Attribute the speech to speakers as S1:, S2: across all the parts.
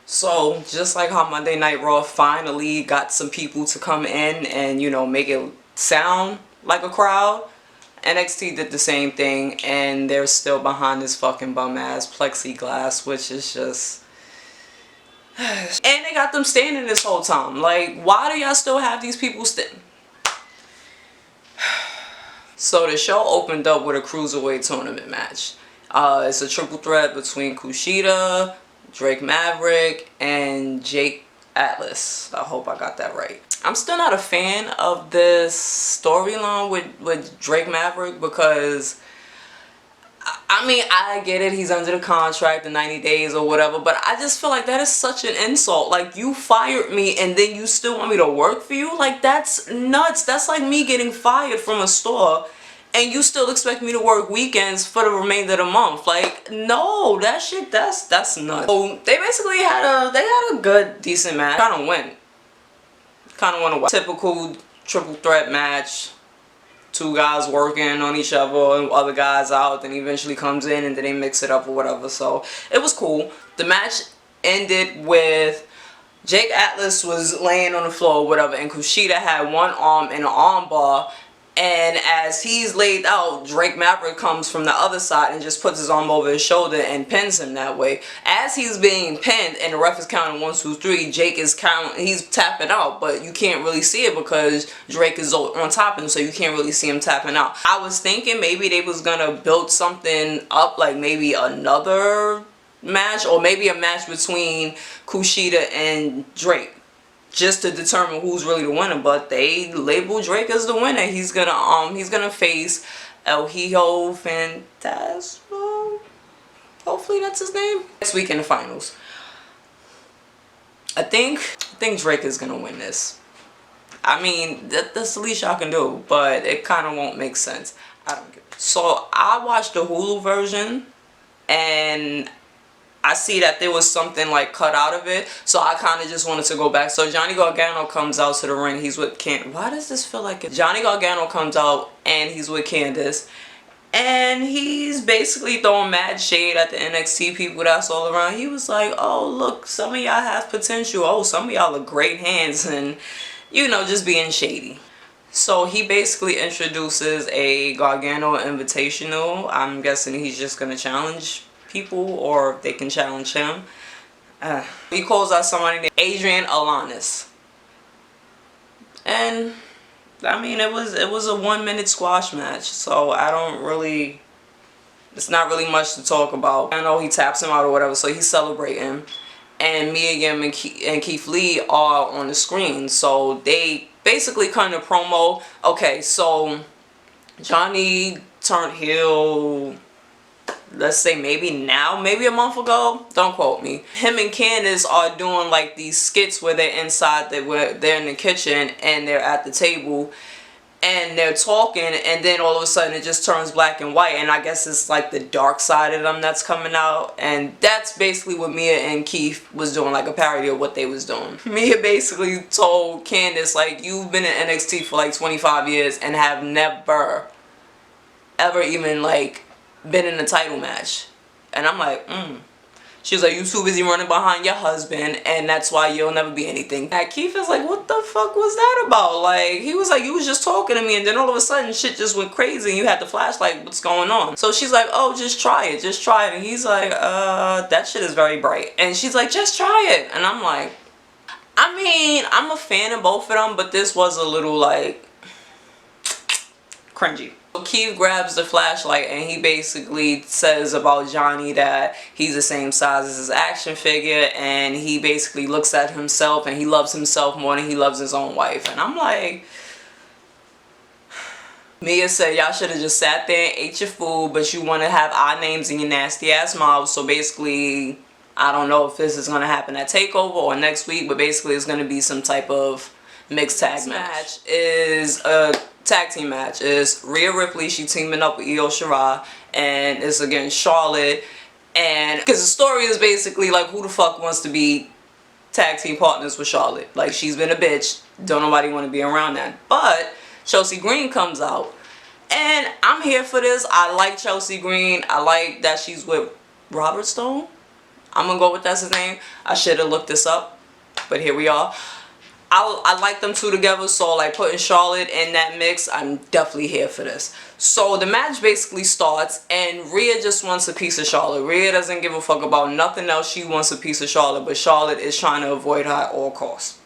S1: So just like how Monday Night Raw finally got some people to come in and, you know, make it sound like a crowd, NXT did the same thing, and they're still behind this fucking bum ass plexiglass, which is just. And they got them standing this whole time. Like, why do y'all still have these people standing? So the show opened up with a cruiserweight tournament match. It's a triple threat between Kushida, Drake Maverick, and Jake Atlas. I hope I got that right. I'm still not a fan of this storyline with Drake Maverick because, I mean, I get it, he's under the contract, the 90 days or whatever, but I just feel like that is such an insult. Like, you fired me and then you still want me to work for you? Like, that's nuts. That's like me getting fired from a store and you still expect me to work weekends for the remainder of the month. Like, no, that shit, that's nuts. So they basically had a good, decent match. Kind of went. Kind of went a typical triple threat match. Two guys working on each other and other guys out, then he eventually comes in and then they mix it up or whatever. So it was cool. The match ended with Jake Atlas was laying on the floor or whatever, and Kushida had one arm in an arm bar, and as he's laid out, Drake Maverick comes from the other side and just puts his arm over his shoulder and pins him that way. As he's being pinned and the ref is counting 1, 2, 3, Jake is he's tapping out, but you can't really see it because Drake is on top of him, so you can't really see him tapping out. I was thinking maybe they was gonna build something up, like maybe another match or maybe a match between Kushida and Drake, just to determine who's really the winner, but they label Drake as the winner. He's gonna face El Hijo Fantasma. Hopefully that's his name. Next week in the finals. I think Drake is gonna win this. I mean, that's the least y'all can do, but it kind of won't make sense. I don't get it. So I watched the Hulu version, and I see that there was something like cut out of it, so I kind of just wanted to go back. So Johnny Gargano comes out to the ring. He's with Why does this feel like it? Johnny Gargano comes out and he's with Candice, and he's basically throwing mad shade at the NXT people that's all around. He was like, "Oh, look, some of y'all have potential. Oh, some of y'all are great hands," and you know, just being shady. So he basically introduces a Gargano Invitational. I'm guessing he's just gonna challenge people, or they can challenge him. He calls out somebody named Adrian Alanis, and I mean it was a 1-minute squash match, so I don't really, it's not really much to talk about. I know he taps him out or whatever, so he's celebrating, and Mia Yim and Keith Lee are on the screen, so they basically kind of promo. Okay, so Johnny turned heel, let's say maybe a month ago, don't quote me. Him and Candice are doing like these skits where they're inside, they're in the kitchen and they're at the table and they're talking, and then all of a sudden it just turns black and white, and I guess it's like the dark side of them that's coming out, and that's basically what Mia and Keith was doing, like a parody of what they was doing. Mia basically told Candice, like, you've been in NXT for like 25 years and have never ever even like been in a title match. And I'm like, She was like, you too busy running behind your husband, and that's why you'll never be anything. And Keith is like, what the fuck was that about? Like, he was like, you was just talking to me, and then all of a sudden shit just went crazy and you had the flashlight, what's going on? So she's like, oh, just try it, and he's like, that shit is very bright. And she's like, just try it. And I'm like, I mean, I'm a fan of both of them, but this was a little like cringy. Keith grabs the flashlight and he basically says about Johnny that he's the same size as his action figure, and he basically looks at himself and he loves himself more than he loves his own wife. And I'm like, Mia said y'all should have just sat there and ate your food, but you want to have our names in your nasty ass mouths. So basically, I don't know if this is going to happen at TakeOver or next week, but basically it's going to be some type of mixed tag match. Is a tag team match. Is Rhea Ripley, she teaming up with Io Shirai, and it's against Charlotte. And because the story is basically like, who the fuck wants to be tag team partners with Charlotte? Like, she's been a bitch, don't nobody want to be around that. But Chelsea Green comes out, and I'm here for this. I like Chelsea Green. I like that she's with Robert Stone. I'm gonna go with that's his name. I should have looked this up, but here we are. I like them two together, so like putting Charlotte in that mix, I'm definitely here for this. So the match basically starts and Rhea just wants a piece of Charlotte. Rhea doesn't give a fuck about nothing else. She wants a piece of Charlotte, but Charlotte is trying to avoid her at all costs.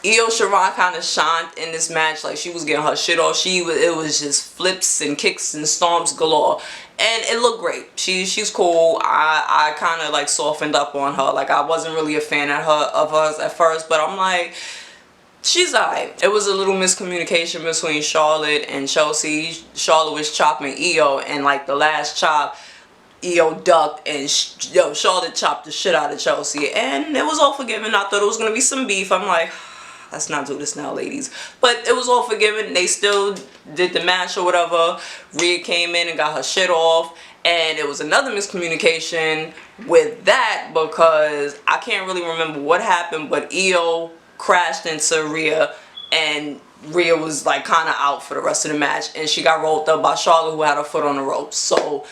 S1: Io Shirai kind of shined in this match, like she was getting her shit off. It was just flips and kicks and stomps galore, and it looked great. She's cool. I kind of like softened up on her. Like I wasn't really a fan of hers at first, but I'm like, she's alright. It was a little miscommunication between Charlotte and Chelsea. Charlotte was chopping Io, and like the last chop, Io ducked and Charlotte chopped the shit out of Chelsea, and it was all forgiven. I thought it was gonna be some beef. I'm like, let's not do this now, ladies. But it was all forgiven. They still did the match or whatever. Rhea came in and got her shit off. And it was another miscommunication with that because I can't really remember what happened, but Io crashed into Rhea and Rhea was like kind of out for the rest of the match. And she got rolled up by Charlotte, who had her foot on the ropes. So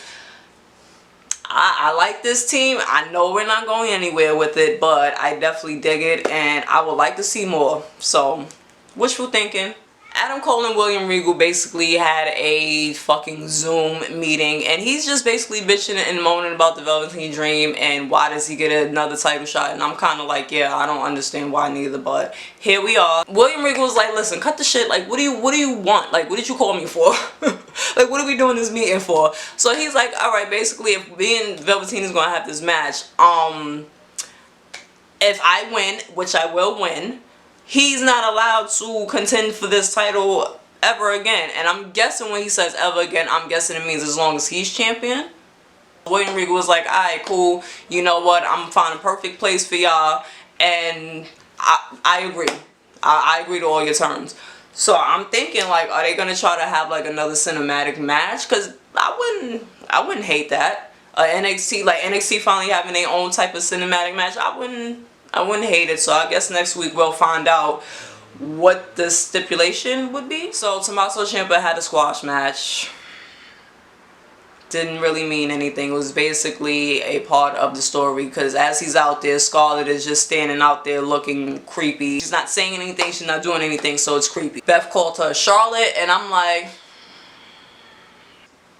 S1: I like this team. I know we're not going anywhere with it, but I definitely dig it and I would like to see more. So, wishful thinking. Adam Cole and William Regal basically had a fucking Zoom meeting and he's just basically bitching and moaning about the Velveteen Dream and why does he get another title shot, and I'm kind of like, yeah, I don't understand why neither, but here we are. William Regal was like, listen, cut the shit, like what do you want, like what did you call me for? Like what are we doing this meeting for? So he's like, alright, basically if me and Velveteen is gonna have this match, if I win, which I will win, he's not allowed to contend for this title ever again. And I'm guessing when he says ever again, I'm guessing it means as long as he's champion. William Regal was like, alright, cool. You know what? I'm finding a perfect place for y'all. And I agree. I agree to all your terms. So I'm thinking like, are they going to try to have like another cinematic match? Because I wouldn't hate that. NXT finally having their own type of cinematic match. I wouldn't hate it. So I guess next week we'll find out what the stipulation would be. So Tommaso Ciampa had a squash match. Didn't really mean anything. It was basically a part of the story because as he's out there, Scarlett is just standing out there looking creepy. She's not saying anything, she's not doing anything, so it's creepy. Beth called her Charlotte and I'm like,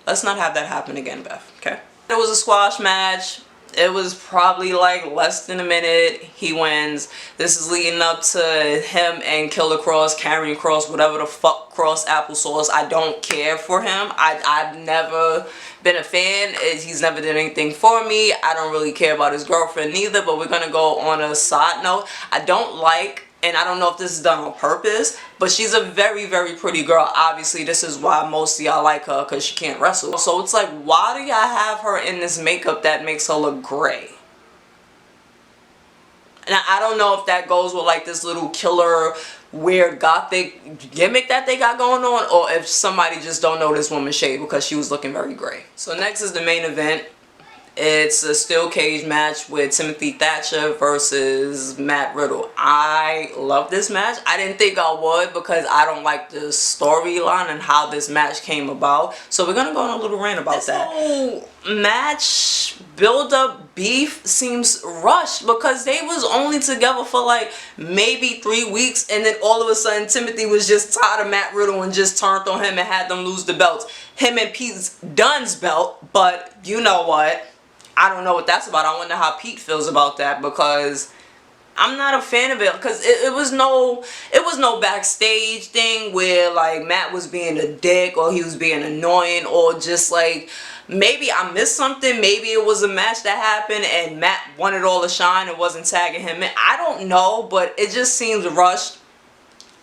S1: let's not have that happen again, Beth, okay? It was a squash match. It was probably like less than a minute. He wins. This is leading up to him and Killer Kross, Karrion Kross, whatever the fuck Kross applesauce. I don't care for him. I've never been a fan. He's never did anything for me. I don't really care about his girlfriend neither, but we're gonna go on a side note. I don't like, and I don't know if this is done on purpose, but she's a very, very pretty girl. Obviously, this is why most of y'all like her, because she can't wrestle. So it's like, why do y'all have her in this makeup that makes her look gray? And I don't know if that goes with like this little killer, weird gothic gimmick that they got going on, or if somebody just don't know this woman's shade because she was looking very gray. So next is the main event. It's a steel cage match with Timothy Thatcher versus Matt Riddle. I love this match. I didn't think I would because I don't like the storyline and how this match came about. So we're going to go on a little rant about that. This whole match build-up beef seems rushed because they was only together for like maybe 3 weeks, and then all of a sudden Timothy was just tired of Matt Riddle and just turned on him and had them lose the belts. Him and Pete Dunne's belt, but you know what? I don't know what that's about. I wonder how Pete feels about that because I'm not a fan of it because it was no backstage thing where like Matt was being a dick or he was being annoying or just like maybe I missed something. Maybe it was a match that happened and Matt wanted all the shine and wasn't tagging him in. I don't know, but it just seems rushed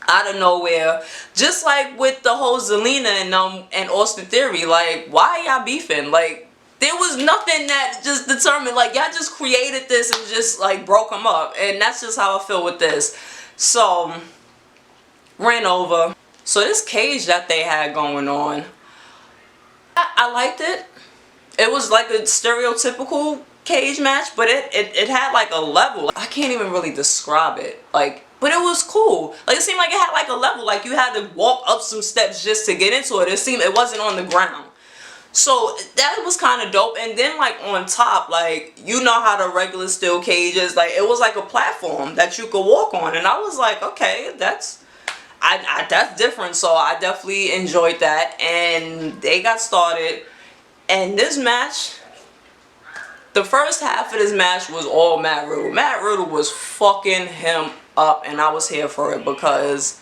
S1: out of nowhere. Just like with the whole Zelina and Austin Theory, like why y'all beefing? Like there was nothing that just determined, like y'all just created this and just like broke them up, and that's just how I feel with this. So ran over. So this cage that they had going on, I liked it. It was like a stereotypical cage match, but it had like a level. I can't even really describe it, like, but it was cool. Like it seemed like it had like a level, like you had to walk up some steps just to get into it. It seemed it wasn't on the ground. So that was kind of dope. And then like on top, like, you know how the regular steel cage is, like it was like a platform that you could walk on, and I was like, okay, that's different. So I definitely enjoyed that, and they got started. And this match, the first half of this match was all Matt Riddle. Matt Riddle was fucking him up, and I was here for it because,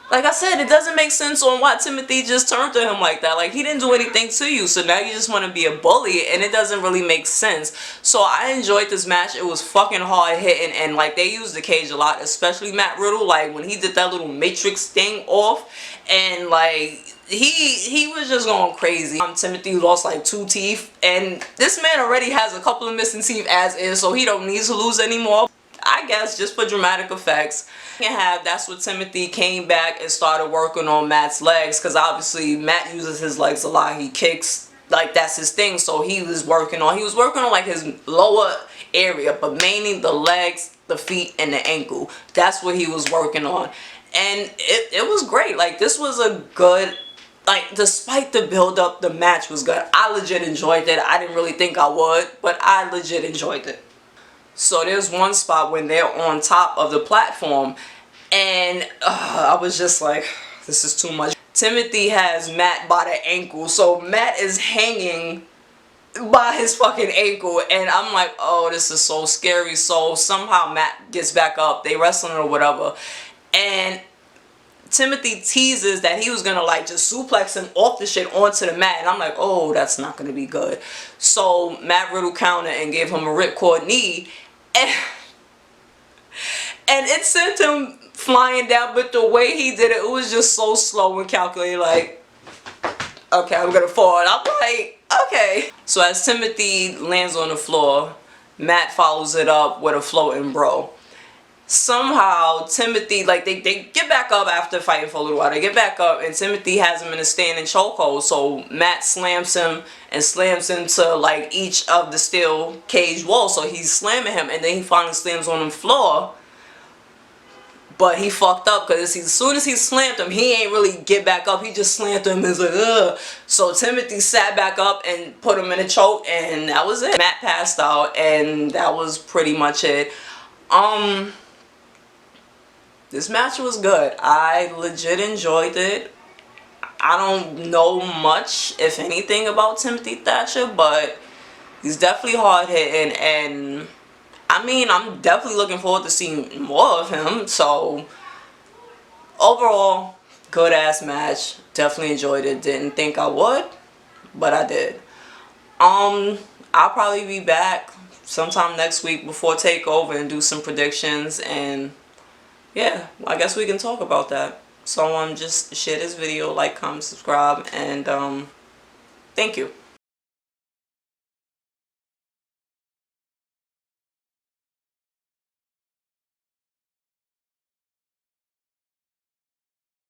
S1: like I said, it doesn't make sense on why Timothy just turned to him like that. Like, he didn't do anything to you, so now you just want to be a bully, and it doesn't really make sense. So I enjoyed this match. It was fucking hard hitting, and like, they used the cage a lot, especially Matt Riddle. Like, when he did that little Matrix thing off, and like, he was just going crazy. Timothy lost like 2 teeth, and this man already has a couple of missing teeth as is, so he don't need to lose anymore. I guess just for dramatic effects. That's what Timothy came back and started working on Matt's legs, because obviously Matt uses his legs a lot. He kicks, like that's his thing. So he was working on like his lower area, but mainly the legs, the feet, and the ankle. That's what he was working on, and it was great. Like, this was a good, like, despite the build up, the match was good. I legit enjoyed it. I didn't really think I would, but I legit enjoyed it. So there's one spot when they're on top of the platform, and I was just like, this is too much. Timothy has Matt by the ankle, so Matt is hanging by his fucking ankle, and I'm like, oh, this is so scary. So somehow Matt gets back up, they wrestling or whatever, and Timothy teases that he was gonna like just suplex him off the shit onto the mat, and I'm like, oh, that's not gonna be good. So Matt Riddle countered and gave him a ripcord knee, and it sent him flying down. But the way he did it, it was just so slow and calculated. Like, okay, I'm gonna fall, and I'm like, okay. So as Timothy lands on the floor, Matt follows it up with a floating bro. Somehow Timothy, like, they get back up after fighting for a little while. They get back up, and Timothy has him in a standing chokehold. So Matt slams him and slams into like each of the steel cage walls. So he's slamming him, and then he finally slams on the floor. But he fucked up, because as soon as he slammed him, he ain't really get back up. He just slammed him and was like, ugh. So Timothy sat back up and put him in a choke, and that was it. Matt passed out, and that was pretty much it. This match was good. I legit enjoyed it. I don't know much, if anything, about Timothy Thatcher, but he's definitely hard hitting, and I mean, I'm definitely looking forward to seeing more of him. So overall, good ass match. Definitely enjoyed it. Didn't think I would, but I did. I'll probably be back sometime next week before TakeOver and do some predictions, and yeah, I guess we can talk about that. So just share this video, like, comment, subscribe, and thank you.